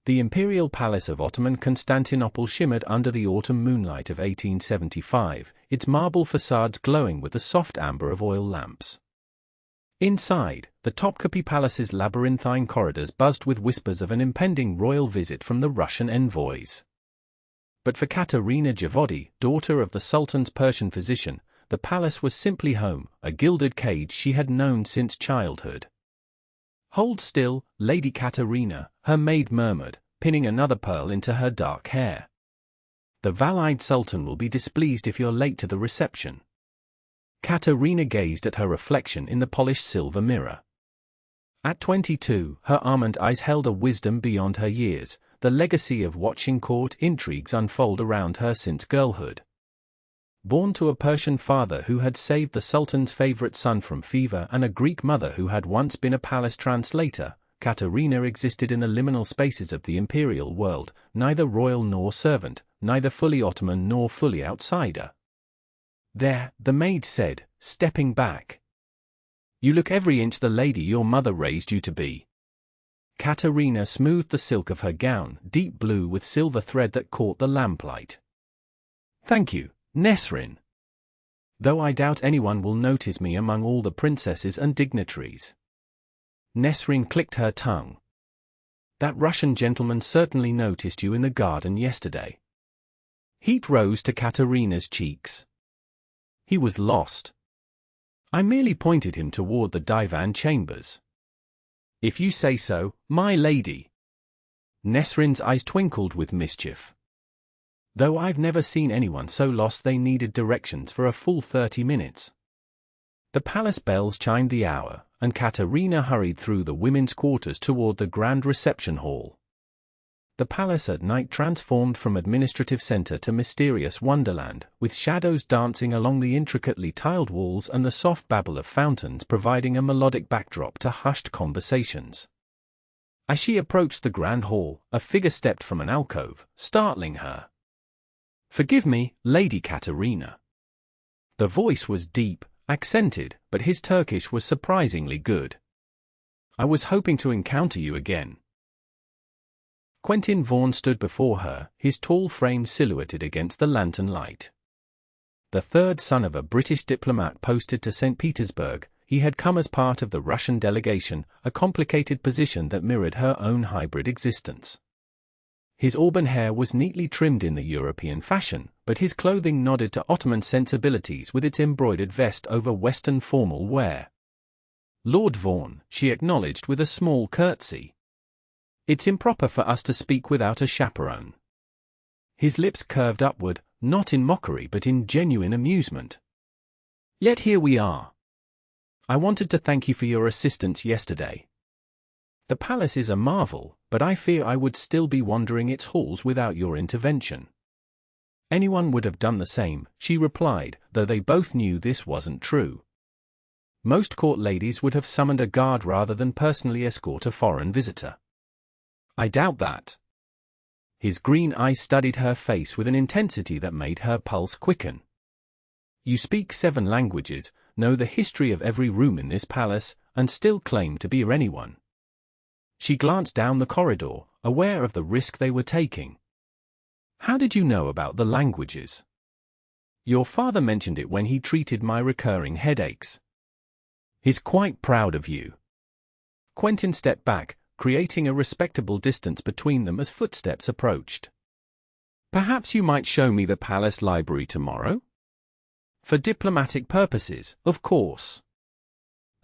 The imperial palace of Ottoman Constantinople shimmered under the autumn moonlight of 1875, its marble facades glowing with the soft amber of oil lamps. Inside, the Topkapi Palace's labyrinthine corridors buzzed with whispers of an impending royal visit from the Russian envoys. But for Katarina Javadi, daughter of the Sultan's Persian physician, the palace was simply home, a gilded cage she had known since childhood. "Hold still, Lady Katarina," her maid murmured, pinning another pearl into her dark hair. "The Valide Sultan will be displeased if you're late to the reception." Katarina gazed at her reflection in the polished silver mirror. At 22, her almond eyes held a wisdom beyond her years, the legacy of watching court intrigues unfold around her since girlhood. Born to a Persian father who had saved the Sultan's favorite son from fever and a Greek mother who had once been a palace translator, Katarina existed in the liminal spaces of the imperial world, neither royal nor servant, neither fully Ottoman nor fully outsider. "There," the maid said, stepping back. "You look every inch the lady your mother raised you to be." Katarina smoothed the silk of her gown, deep blue with silver thread that caught the lamplight. "Thank you, Nesrin. Though I doubt anyone will notice me among all the princesses and dignitaries." Nesrin clicked her tongue. "That Russian gentleman certainly noticed you in the garden yesterday." Heat rose to Katarina's cheeks. "He was lost. I merely pointed him toward the divan chambers." "If you say so, my lady." Nesrin's eyes twinkled with mischief. "Though I've never seen anyone so lost they needed directions for a full 30 minutes. The palace bells chimed the hour, and Katarina hurried through the women's quarters toward the grand reception hall. The palace at night transformed from administrative center to mysterious wonderland, with shadows dancing along the intricately tiled walls and the soft babble of fountains providing a melodic backdrop to hushed conversations. As she approached the grand hall, a figure stepped from an alcove, startling her. "Forgive me, Lady Katarina." The voice was deep, accented, but his Turkish was surprisingly good. "I was hoping to encounter you again." Quentin Vaughan stood before her, his tall frame silhouetted against the lantern light. The third son of a British diplomat posted to St. Petersburg, he had come as part of the Russian delegation, a complicated position that mirrored her own hybrid existence. His auburn hair was neatly trimmed in the European fashion, but his clothing nodded to Ottoman sensibilities with its embroidered vest over Western formal wear. "Lord Vaughan," she acknowledged with a small curtsy. "It's improper for us to speak without a chaperone." His lips curved upward, not in mockery but in genuine amusement. "Yet here we are. I wanted to thank you for your assistance yesterday. The palace is a marvel, but I fear I would still be wandering its halls without your intervention." "Anyone would have done the same," she replied, though they both knew this wasn't true. Most court ladies would have summoned a guard rather than personally escort a foreign visitor. "I doubt that." His green eyes studied her face with an intensity that made her pulse quicken. "You speak 7 languages, know the history of every room in this palace, and still claim to be anyone." She glanced down the corridor, aware of the risk they were taking. "How did you know about the languages?" "Your father mentioned it when he treated my recurring headaches." "He's quite proud of you." Quentin stepped back, creating a respectable distance between them as footsteps approached. "Perhaps you might show me the palace library tomorrow?" "For diplomatic purposes, of course."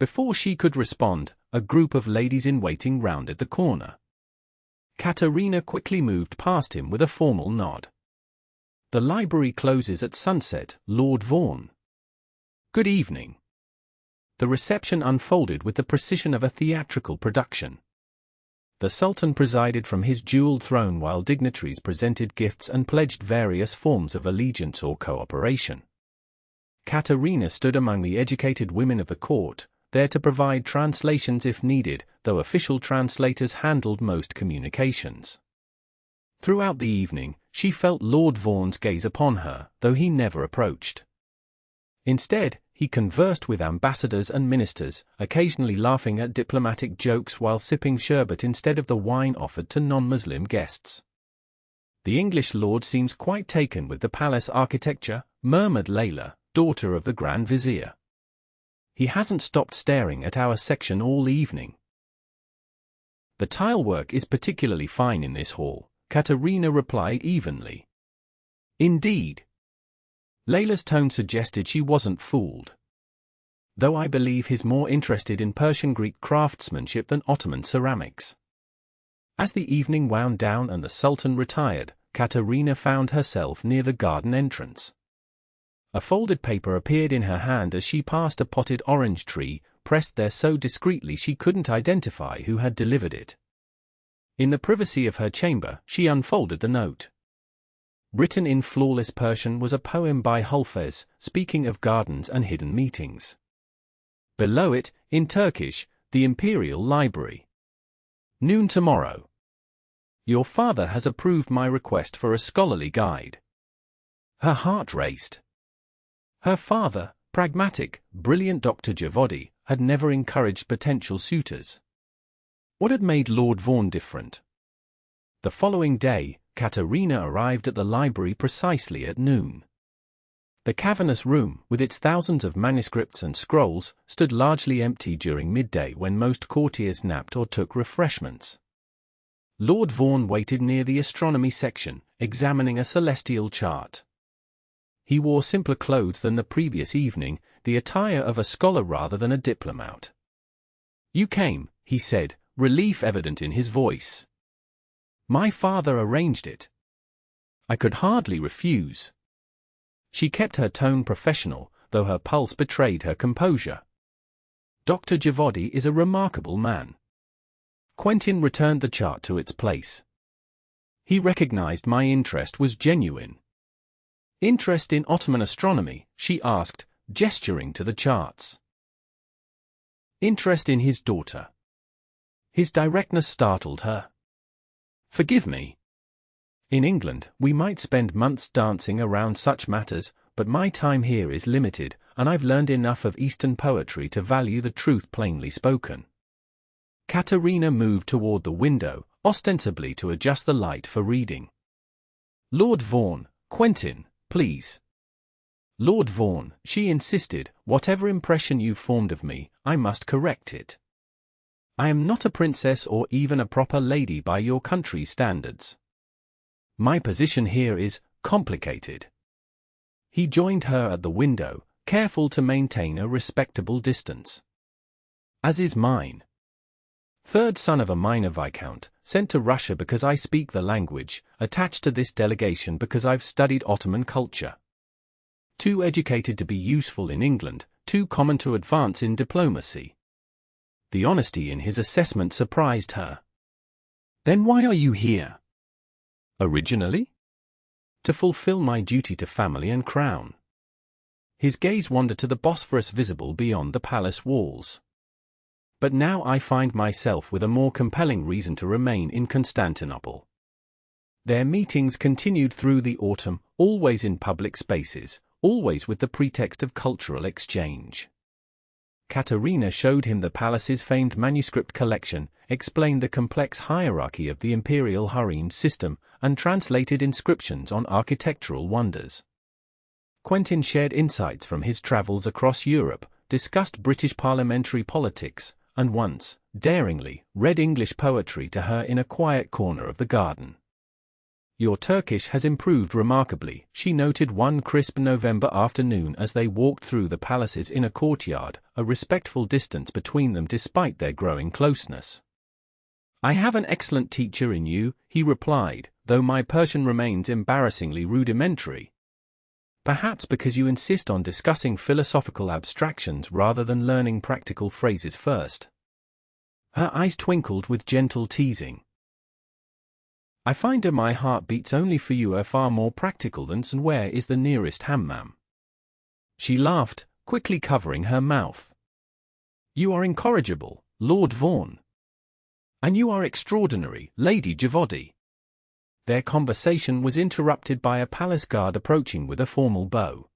Before she could respond, a group of ladies-in-waiting rounded the corner. Katarina quickly moved past him with a formal nod. "The library closes at sunset, Lord Vaughan." "Good evening." The reception unfolded with the precision of a theatrical production. The Sultan presided from his jeweled throne while dignitaries presented gifts and pledged various forms of allegiance or cooperation. Katarina stood among the educated women of the court, there to provide translations if needed, though official translators handled most communications. Throughout the evening, she felt Lord Vaughan's gaze upon her, though he never approached. Instead, he conversed with ambassadors and ministers, occasionally laughing at diplomatic jokes while sipping sherbet instead of the wine offered to non-Muslim guests. "The English lord seems quite taken with the palace architecture," murmured Layla, daughter of the Grand Vizier. "He hasn't stopped staring at our section all evening." "The tilework is particularly fine in this hall," Katarina replied evenly. "Indeed." Layla's tone suggested she wasn't fooled. "Though I believe he's more interested in Persian Greek craftsmanship than Ottoman ceramics." As the evening wound down and the Sultan retired, Katarina found herself near the garden entrance. A folded paper appeared in her hand as she passed a potted orange tree, pressed there so discreetly she couldn't identify who had delivered it. In the privacy of her chamber, she unfolded the note. Written in flawless Persian was a poem by Hafez, speaking of gardens and hidden meetings. Below it, in Turkish, the Imperial Library. "Noon tomorrow. Your father has approved my request for a scholarly guide." Her heart raced. Her father, pragmatic, brilliant Dr. Javadi, had never encouraged potential suitors. What had made Lord Vaughan different? The following day, Katarina arrived at the library precisely at noon. The cavernous room, with its thousands of manuscripts and scrolls, stood largely empty during midday when most courtiers napped or took refreshments. Lord Vaughan waited near the astronomy section, examining a celestial chart. He wore simpler clothes than the previous evening, the attire of a scholar rather than a diplomat. "You came," he said, relief evident in his voice. "My father arranged it." I could hardly refuse. She kept her tone professional, though her pulse betrayed her composure. "Dr. Javadi is a remarkable man." Quentin returned the chart to its place. He recognized my interest was genuine. "Interest in Ottoman astronomy?" she asked, gesturing to the charts. "Interest in his daughter." His directness startled her. "Forgive me. In England, we might spend months dancing around such matters, but my time here is limited, and I've learned enough of Eastern poetry to value the truth plainly spoken." Katarina moved toward the window, ostensibly to adjust the light for reading. "Lord Vaughan, Quentin, please." "Lord Vaughan," she insisted, "whatever impression you've formed of me, I must correct it. I am not a princess or even a proper lady by your country's standards. My position here is complicated." He joined her at the window, careful to maintain a respectable distance. "As is mine. Third son of a minor viscount, sent to Russia because I speak the language, attached to this delegation because I've studied Ottoman culture. Too educated to be useful in England, too common to advance in diplomacy." The honesty in his assessment surprised her. "Then why are you here?" "Originally? To fulfill my duty to family and crown." His gaze wandered to the Bosphorus visible beyond the palace walls. "But now I find myself with a more compelling reason to remain in Constantinople." Their meetings continued through the autumn, always in public spaces, always with the pretext of cultural exchange. Katarina showed him the palace's famed manuscript collection, explained the complex hierarchy of the imperial harem system, and translated inscriptions on architectural wonders. Quentin shared insights from his travels across Europe, discussed British parliamentary politics, and once, daringly, read English poetry to her in a quiet corner of the garden. "Your Turkish has improved remarkably," she noted one crisp November afternoon as they walked through the palace's inner courtyard, a respectful distance between them despite their growing closeness. "I have an excellent teacher in you," he replied, "though my Persian remains embarrassingly rudimentary." "Perhaps because you insist on discussing philosophical abstractions rather than learning practical phrases first." Her eyes twinkled with gentle teasing. "I find my heart beats only for you are far more practical than where is the nearest hammam." She laughed, quickly covering her mouth. "You are incorrigible, Lord Vaughan. And you are extraordinary, Lady Javadi." Their conversation was interrupted by a palace guard approaching with a formal bow.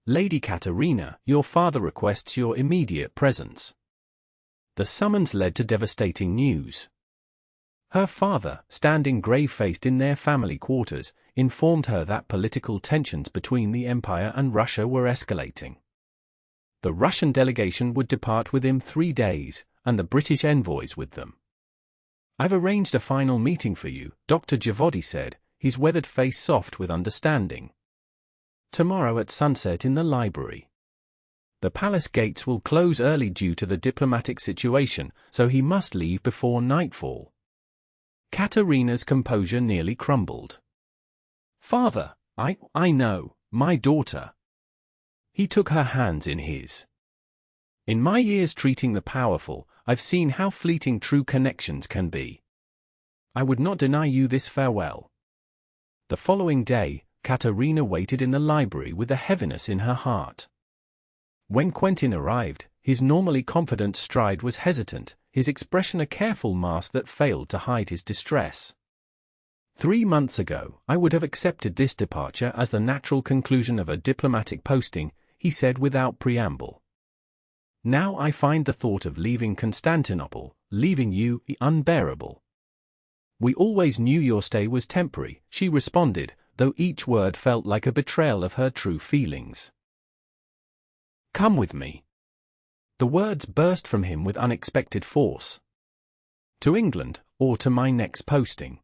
Lady Katarina, your father requests your immediate presence. The summons led to devastating news. Her father, standing grave-faced in their family quarters, informed her that political tensions between the Empire and Russia were escalating. The Russian delegation would depart within 3 days, and the British envoys with them. "I've arranged a final meeting for you," Dr. Javadi said, his weathered face soft with understanding. "Tomorrow at sunset in the library. The palace gates will close early due to the diplomatic situation, so he must leave before nightfall." Katarina's composure nearly crumbled. "Father, I know, my daughter." He took her hands in his. "In my years treating the powerful, I've seen how fleeting true connections can be. I would not deny you this farewell." The following day, Katarina waited in the library with a heaviness in her heart. When Quentin arrived, his normally confident stride was hesitant, his expression a careful mask that failed to hide his distress. 3 months ago, I would have accepted this departure as the natural conclusion of a diplomatic posting, he said without preamble. Now I find the thought of leaving Constantinople, leaving you, unbearable. We always knew your stay was temporary, she responded, though each word felt like a betrayal of her true feelings. Come with me. The words burst from him with unexpected force. To England, or to my next posting.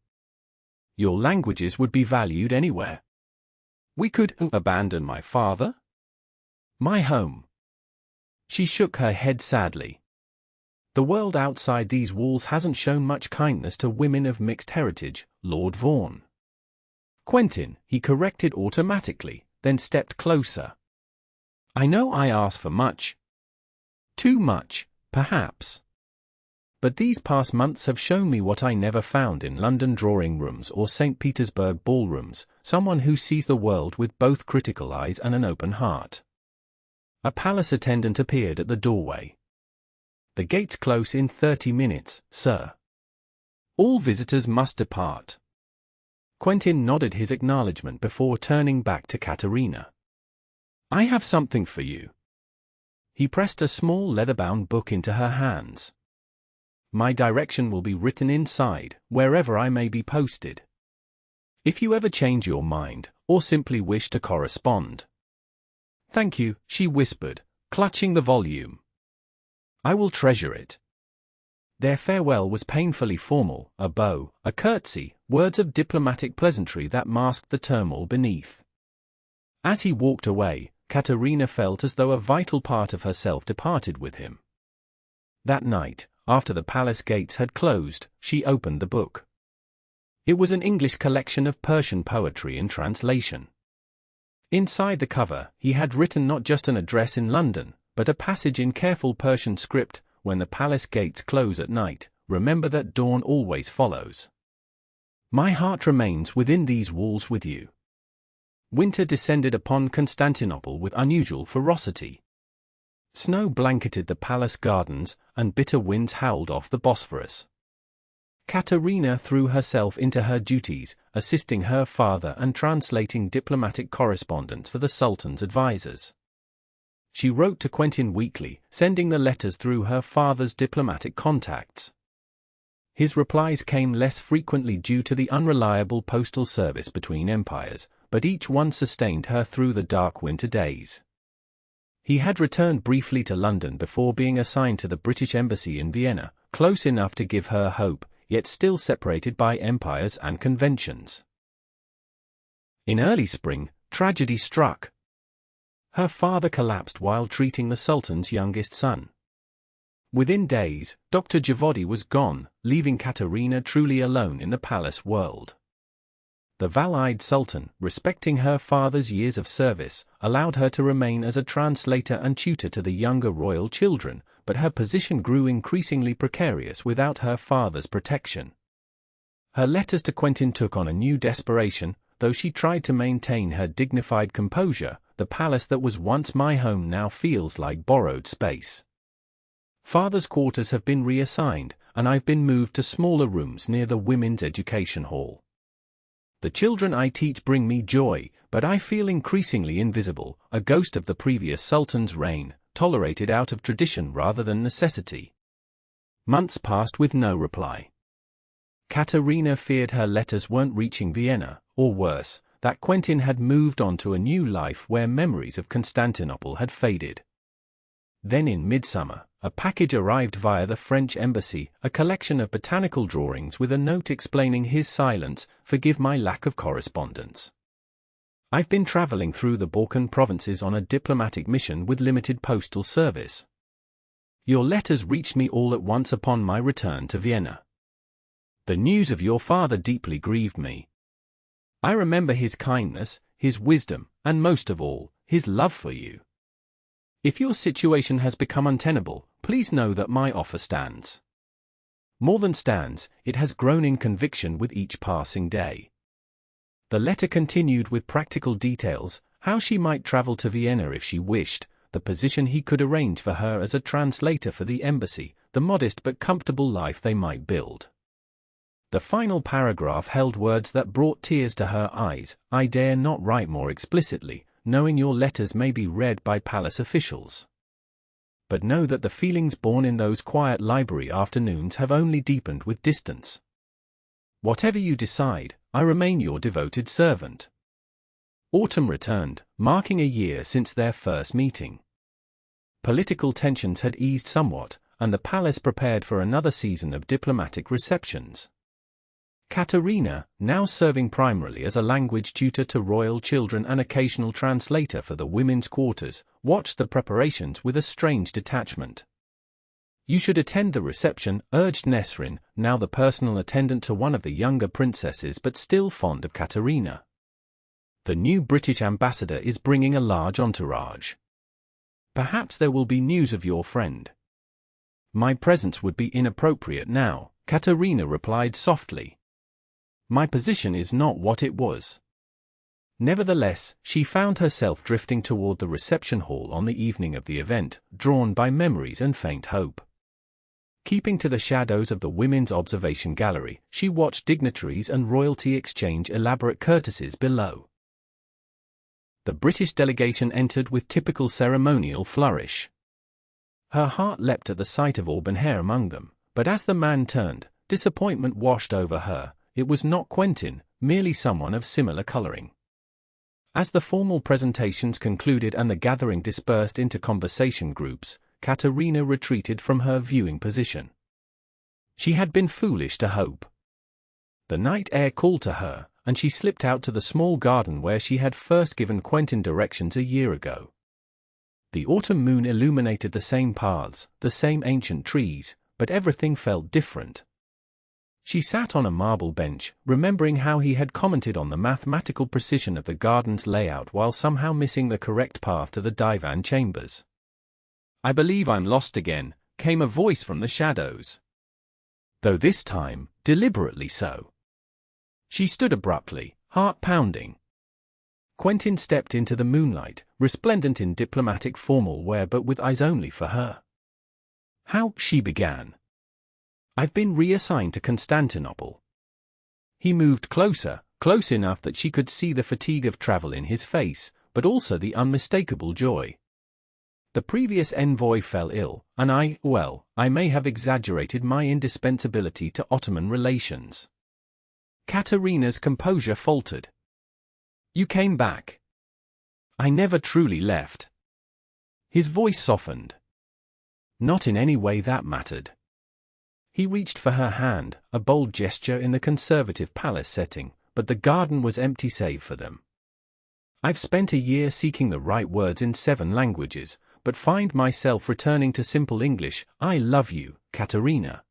Your languages would be valued anywhere. We could abandon my father? My home. She shook her head sadly. The world outside these walls hasn't shown much kindness to women of mixed heritage, Lord Vaughan. Quentin, he corrected automatically, then stepped closer. I know I ask for much. Too much, perhaps. But these past months have shown me what I never found in London drawing rooms or St. Petersburg ballrooms, someone who sees the world with both critical eyes and an open heart. A palace attendant appeared at the doorway. The gates close in 30 minutes, sir. All visitors must depart. Quentin nodded his acknowledgement before turning back to Katarina. I have something for you. He pressed a small leather-bound book into her hands. My direction will be written inside, wherever I may be posted. If you ever change your mind, or simply wish to correspond. Thank you, she whispered, clutching the volume. I will treasure it. Their farewell was painfully formal, a bow, a curtsy, words of diplomatic pleasantry that masked the turmoil beneath. As he walked away, Katarina felt as though a vital part of herself departed with him. That night, after the palace gates had closed, she opened the book. It was an English collection of Persian poetry in translation. Inside the cover, he had written not just an address in London, but a passage in careful Persian script, when the palace gates close at night, remember that dawn always follows. My heart remains within these walls with you. Winter descended upon Constantinople with unusual ferocity. Snow blanketed the palace gardens, and bitter winds howled off the Bosphorus. Katarina threw herself into her duties, assisting her father and translating diplomatic correspondence for the Sultan's advisors. She wrote to Quentin weekly, sending the letters through her father's diplomatic contacts. His replies came less frequently due to the unreliable postal service between empires, but each one sustained her through the dark winter days. He had returned briefly to London before being assigned to the British Embassy in Vienna, close enough to give her hope, yet still separated by empires and conventions. In early spring, tragedy struck. Her father collapsed while treating the Sultan's youngest son. Within days, Dr. Javadi was gone, leaving Katarina truly alone in the palace world. The Valide Sultan, respecting her father's years of service, allowed her to remain as a translator and tutor to the younger royal children, but her position grew increasingly precarious without her father's protection. Her letters to Quentin took on a new desperation, though she tried to maintain her dignified composure. The palace that was once my home now feels like borrowed space. Father's quarters have been reassigned, and I've been moved to smaller rooms near the women's education hall. The children I teach bring me joy, but I feel increasingly invisible, a ghost of the previous sultan's reign, tolerated out of tradition rather than necessity. Months passed with no reply. Katarina feared her letters weren't reaching Vienna, or worse, that Quentin had moved on to a new life where memories of Constantinople had faded. Then in midsummer, a package arrived via the French embassy, a collection of botanical drawings with a note explaining his silence, "Forgive my lack of correspondence. I've been traveling through the Balkan provinces on a diplomatic mission with limited postal service. Your letters reached me all at once upon my return to Vienna. The news of your father deeply grieved me. I remember his kindness, his wisdom, and most of all, his love for you. If your situation has become untenable, please know that my offer stands. More than stands, it has grown in conviction with each passing day." The letter continued with practical details, how she might travel to Vienna if she wished, the position he could arrange for her as a translator for the embassy, the modest but comfortable life they might build. The final paragraph held words that brought tears to her eyes. "I dare not write more explicitly, knowing your letters may be read by palace officials. But know that the feelings born in those quiet library afternoons have only deepened with distance. Whatever you decide, I remain your devoted servant." Autumn returned, marking a year since their first meeting. Political tensions had eased somewhat, and the palace prepared for another season of diplomatic receptions. Katarina, now serving primarily as a language tutor to royal children and occasional translator for the women's quarters, watched the preparations with a strange detachment. "You should attend the reception," urged Nesrin, now the personal attendant to one of the younger princesses but still fond of Katarina. "The new British ambassador is bringing a large entourage. Perhaps there will be news of your friend." "My presence would be inappropriate now," Katarina replied softly. "My position is not what it was." Nevertheless, she found herself drifting toward the reception hall on the evening of the event, drawn by memories and faint hope. Keeping to the shadows of the women's observation gallery, she watched dignitaries and royalty exchange elaborate courtesies below. The British delegation entered with typical ceremonial flourish. Her heart leapt at the sight of auburn hair among them, but as the man turned, disappointment washed over her. It was not Quentin, merely someone of similar coloring. As the formal presentations concluded and the gathering dispersed into conversation groups, Katarina retreated from her viewing position. She had been foolish to hope. The night air called to her, and she slipped out to the small garden where she had first given Quentin directions a year ago. The autumn moon illuminated the same paths, the same ancient trees, but everything felt different. She sat on a marble bench, remembering how he had commented on the mathematical precision of the garden's layout while somehow missing the correct path to the divan chambers. "I believe I'm lost again," came a voice from the shadows. Though this time, deliberately so. She stood abruptly, heart pounding. Quentin stepped into the moonlight, resplendent in diplomatic formal wear but with eyes only for her. "How," she began. "I've been reassigned to Constantinople." He moved closer, close enough that she could see the fatigue of travel in his face, but also the unmistakable joy. "The previous envoy fell ill, and I may have exaggerated my indispensability to Ottoman relations." Katarina's composure faltered. "You came back." "I never truly left." His voice softened. "Not in any way that mattered." He reached for her hand, a bold gesture in the conservative palace setting, but the garden was empty save for them. "I've spent a year seeking the right words in 7 languages, but find myself returning to simple English. I love you, Katarina.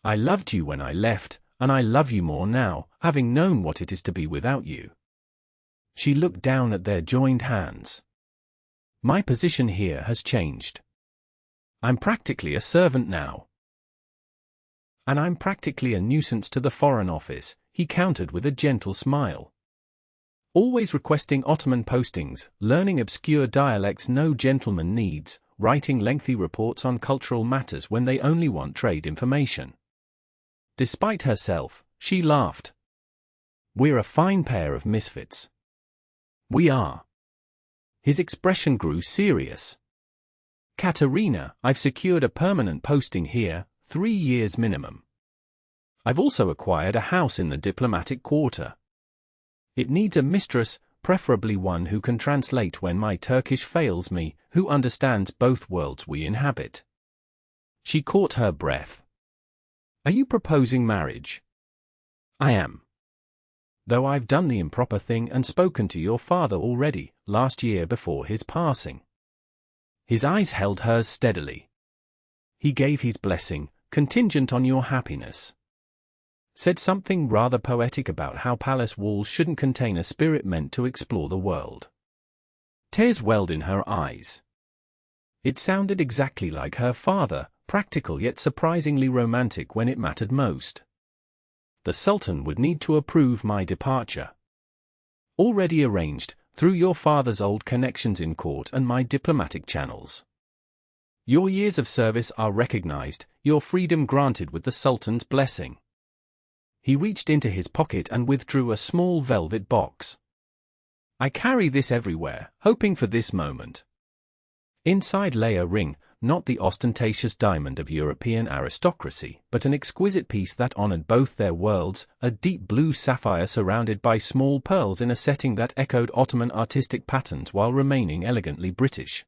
I loved you when I left, and I love you more now, having known what it is to be without you." She looked down at their joined hands. "My position here has changed. I'm practically a servant now." "And I'm practically a nuisance to the Foreign Office," he countered with a gentle smile. "Always requesting Ottoman postings, learning obscure dialects no gentleman needs, writing lengthy reports on cultural matters when they only want trade information." Despite herself, she laughed. We're a fine pair of misfits. We are. His expression grew serious. Katarina, I've secured a permanent posting here, 3 years minimum. I've also acquired a house in the diplomatic quarter. It needs a mistress, preferably one who can translate when my Turkish fails me, who understands both worlds we inhabit. She caught her breath. Are you proposing marriage? I am. Though I've done the improper thing and spoken to your father already, last year before his passing. His eyes held hers steadily. He gave his blessing, contingent on your happiness. Said something rather poetic about how palace walls shouldn't contain a spirit meant to explore the world. Tears welled in her eyes. It sounded exactly like her father, practical yet surprisingly romantic when it mattered most. The Sultan would need to approve my departure. Already arranged, through your father's old connections in court and my diplomatic channels. Your years of service are recognized, your freedom granted with the Sultan's blessing. He reached into his pocket and withdrew a small velvet box. I carry this everywhere, hoping for this moment. Inside lay a ring, not the ostentatious diamond of European aristocracy, but an exquisite piece that honored both their worlds, a deep blue sapphire surrounded by small pearls in a setting that echoed Ottoman artistic patterns while remaining elegantly British.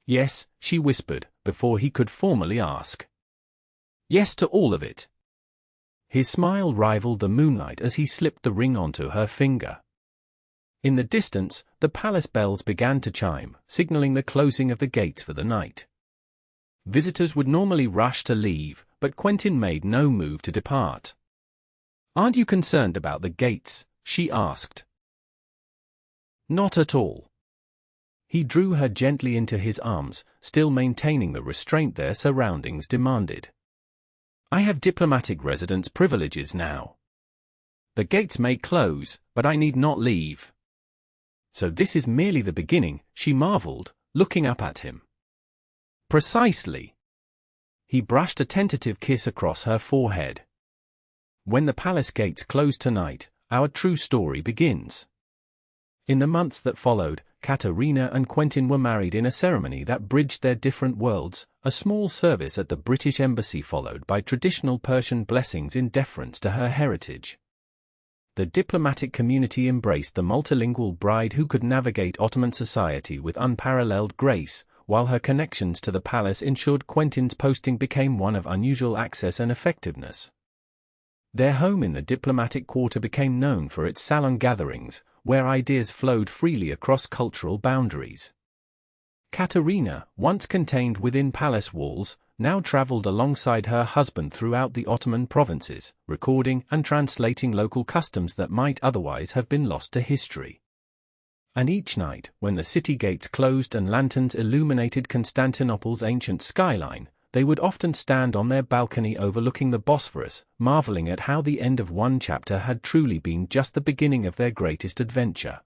Yes, she whispered, before he could formally ask. Yes to all of it. His smile rivaled the moonlight as he slipped the ring onto her finger. In the distance, the palace bells began to chime, signaling the closing of the gates for the night. Visitors would normally rush to leave, but Quentin made no move to depart. Aren't you concerned about the gates? She asked. Not at all. He drew her gently into his arms, still maintaining the restraint their surroundings demanded. I have diplomatic residence privileges now. The gates may close, but I need not leave. So this is merely the beginning, she marveled, looking up at him. Precisely. He brushed a tentative kiss across her forehead. When the palace gates close tonight, our true story begins. In the months that followed, Katarina and Quentin were married in a ceremony that bridged their different worlds, a small service at the British Embassy followed by traditional Persian blessings in deference to her heritage. The diplomatic community embraced the multilingual bride who could navigate Ottoman society with unparalleled grace, while her connections to the palace ensured Quentin's posting became one of unusual access and effectiveness. Their home in the diplomatic quarter became known for its salon gatherings, where ideas flowed freely across cultural boundaries. Katarina, once contained within palace walls, now traveled alongside her husband throughout the Ottoman provinces, recording and translating local customs that might otherwise have been lost to history. And each night, when the city gates closed and lanterns illuminated Constantinople's ancient skyline, they would often stand on their balcony overlooking the Bosphorus, marveling at how the end of one chapter had truly been just the beginning of their greatest adventure.